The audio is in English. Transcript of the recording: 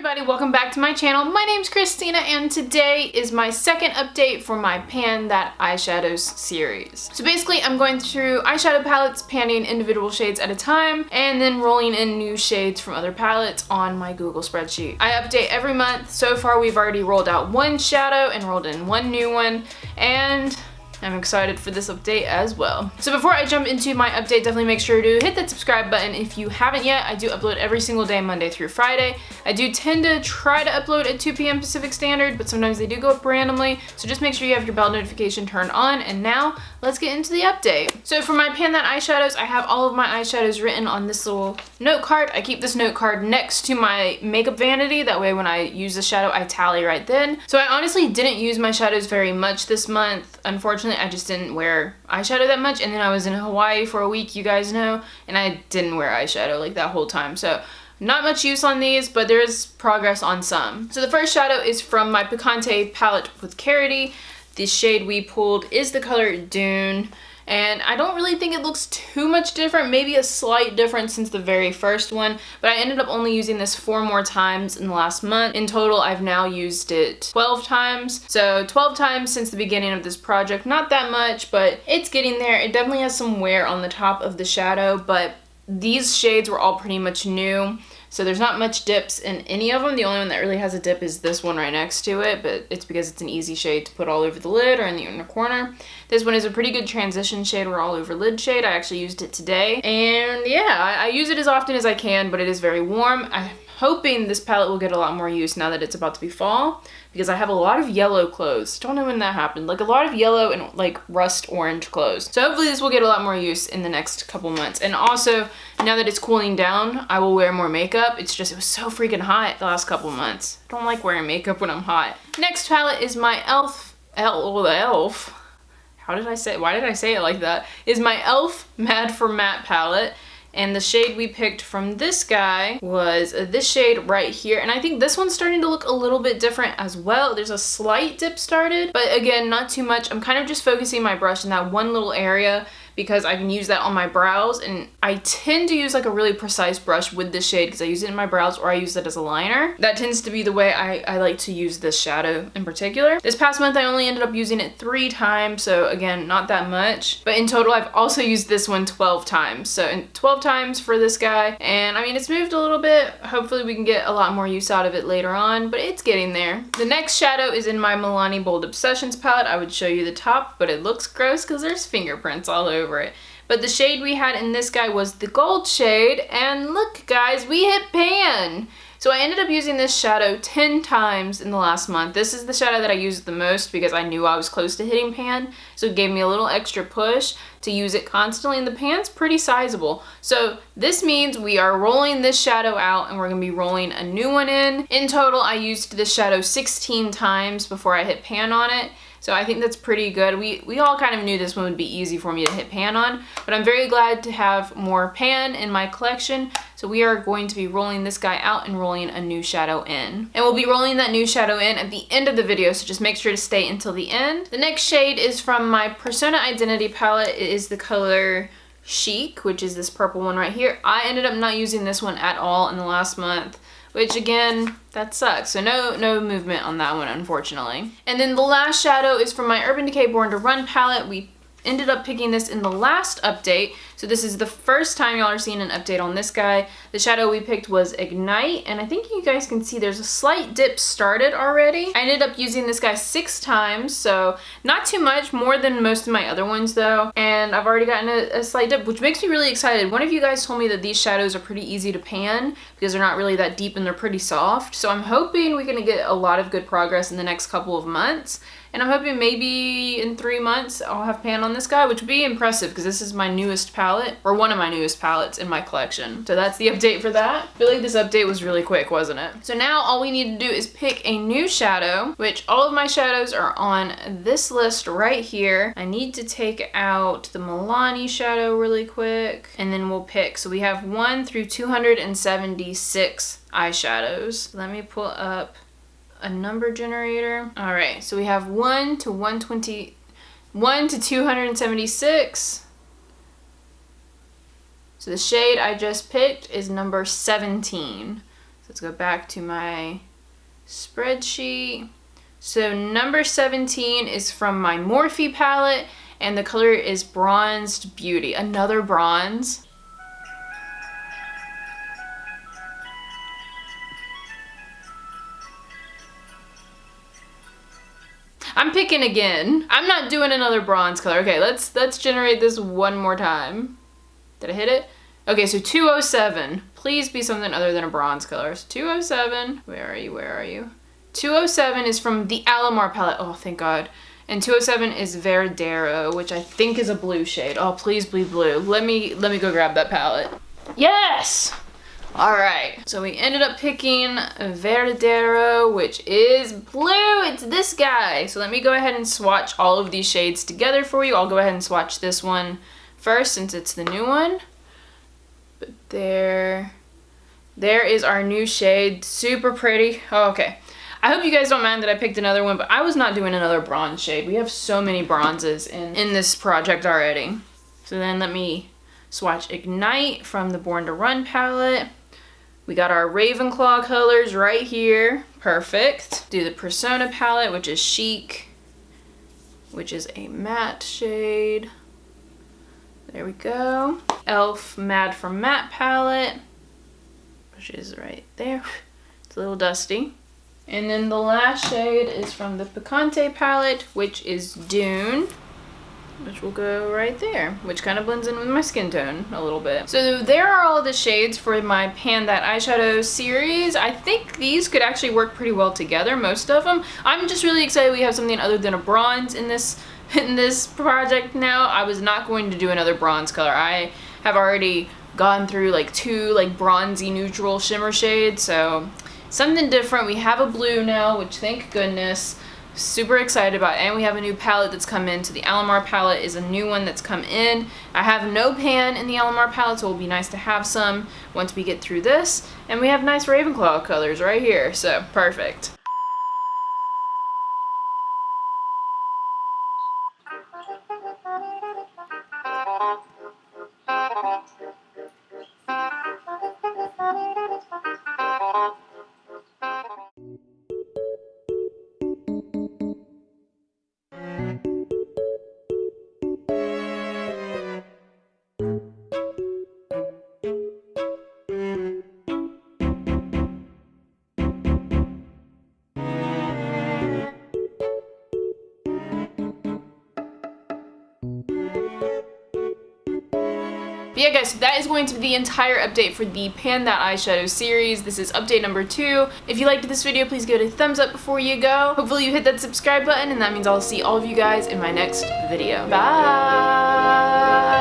everybody, welcome back to my channel. My name's Christina and today is my second update for my Pan That Eyeshadows series. So basically I'm going through eyeshadow palettes, panning individual shades at a time, and then rolling in new shades from other palettes on my Google spreadsheet. I update every month. So far we've already rolled out one shadow and rolled in one new one, and I'm excited for this update as well. So before I jump into my update, definitely make sure to hit that subscribe button if you haven't yet. I do upload every single day, Monday through Friday. I do tend to try to upload at 2 p.m. Pacific Standard, but sometimes they do go up randomly. So just make sure you have your bell notification turned on. And now let's get into the update. So for my Pan That Eyeshadows, I have all of my eyeshadows written on this little note card. I keep this note card next to my makeup vanity. That way when I use the shadow, I tally right then. So I honestly didn't use my shadows very much this month. Unfortunately, I just didn't wear eyeshadow that much, and then I was in Hawaii for a week, you guys know, and I didn't wear eyeshadow like that whole time. So not much use on these, but there is progress on some. So the first shadow is from my Picante palette with Karity. The shade we pulled is the color Dune. And I don't really think it looks too much different, maybe a slight difference since the very first one, but I ended up only using this 4 more times in the last month. In total, I've now used it 12 times. So 12 times since the beginning of this project. Not that much, but it's getting there. It definitely has some wear on the top of the shadow, but these shades were all pretty much new. So there's not much dips in any of them. The only one that really has a dip is this one right next to it, but it's because it's an easy shade to put all over the lid or in the inner corner. This one is a pretty good transition shade or all over lid shade. I actually used it today. And yeah, I use it as often as I can, but it is very warm. I'm hoping this palette will get a lot more use now that it's about to be fall, because I have a lot of yellow clothes. Don't know when that happened. Like a lot of yellow and like rust orange clothes. So hopefully this will get a lot more use in the next couple months. And also, now that it's cooling down, I will wear more makeup. It's just, it was so freaking hot the last couple months. I don't like wearing makeup when I'm hot. Next palette is my why did I say it like that? Is my e.l.f. Mad for Matte palette. And the shade we picked from this guy was this shade right here. And I think this one's starting to look a little bit different as well. There's a slight dip started, but again, not too much. I'm kind of just focusing my brush in that one little area because I can use that on my brows, and I tend to use like a really precise brush with this shade because I use it in my brows or I use it as a liner. That tends to be the way I like to use this shadow in particular. This past month I only ended up using it 3 times, so again, not that much. But in total I've also used this one 12 times. So in 12 times for this guy, and I mean it's moved a little bit. Hopefully we can get a lot more use out of it later on, but it's getting there. The next shadow is in my Milani Bold Obsessions palette. I would show you the top, but it looks gross because there's fingerprints all over it. But the shade we had in this guy was the gold shade, and look guys, we hit pan! So I ended up using this shadow 10 times in the last month. This is the shadow that I used the most because I knew I was close to hitting pan, so it gave me a little extra push to use it constantly, and the pan's pretty sizable. So this means we are rolling this shadow out and we're gonna be rolling a new one in. In total, I used this shadow 16 times before I hit pan on it. So I think that's pretty good. We all kind of knew this one would be easy for me to hit pan on, but I'm very glad to have more pan in my collection. So we are going to be rolling this guy out and rolling a new shadow in. And we'll be rolling that new shadow in at the end of the video, so just make sure to stay until the end. The next shade is from my Persona Identity palette. It is the color Chic, which is this purple one right here. I ended up not using this one at all in the last month, which again, that sucks. So no movement on that one, unfortunately. And then the last shadow is from my Urban Decay Born to Run palette. We ended up picking this in the last update. So this is the first time y'all are seeing an update on this guy. The shadow we picked was Ignite, and I think you guys can see there's a slight dip started already. I ended up using this guy 6 times, so not too much, more than most of my other ones though. And I've already gotten a slight dip, which makes me really excited. One of you guys told me that these shadows are pretty easy to pan because they're not really that deep and they're pretty soft. So I'm hoping we're gonna get a lot of good progress in the next couple of months. And I'm hoping maybe in 3 months I'll have pan on this guy, which would be impressive because this is my newest palette, or one of my newest palettes in my collection. So that's the update for that. I feel like this update was really quick, wasn't it? So now all we need to do is pick a new shadow, which all of my shadows are on this list right here. I need to take out the Milani shadow really quick, and then we'll pick. So we have 1 through 276 eyeshadows. Let me pull up a number generator. All right, so we have 1 to 120, 1 to 276. So the shade I just picked is number 17. let's go back to my spreadsheet. So number 17 is from my Morphe palette, and the color is Bronzed Beauty. Another bronze. I'm picking again. I'm not doing another bronze color. Okay, let's generate this one more time. Did I hit it? Okay, so 207. Please be something other than a bronze color. So 207. Where are you? Where are you? 207 is from the Alamar palette. Oh, thank God. And 207 is Verdero, which I think is a blue shade. Oh, please be blue. Let me go grab that palette. Yes! All right, so we ended up picking Verdero, which is blue. It's this guy. So let me go ahead and swatch all of these shades together for you. I'll go ahead and swatch this one first since it's the new one. But there is our new shade. Super pretty. Oh, okay. I hope you guys don't mind that I picked another one, but I was not doing another bronze shade. We have so many bronzes in this project already. So then let me swatch Ignite from the Born to Run palette. We got our Ravenclaw colors right here. Perfect. Do the Persona palette, which is Chic, which is a matte shade. There we go. Elf Mad for Matte palette, which is right there. It's a little dusty. And then the last shade is from the Picante palette, which is Dune, which will go right there, which kind of blends in with my skin tone a little bit. So there are all the shades for my Pan That Eyeshadow series. I think these could actually work pretty well together, most of them. I'm just really excited we have something other than a bronze in this project now. I was not going to do another bronze color. I have already gone through like 2 like bronzy neutral shimmer shades, so something different. We have a blue now, which thank goodness. Super excited about it. And we have a new palette that's come in. So the Alamar palette is a new one that's come in. I have no pan in the Alamar palette, so it'll be nice to have some once we get through this. And we have nice Ravenclaw colors right here, so perfect. But yeah guys, so that is going to be the entire update for the Pan That Eyeshadow series. This is update number 2. If you liked this video, please give it a thumbs up before you go. Hopefully you hit that subscribe button, and that means I'll see all of you guys in my next video. Bye!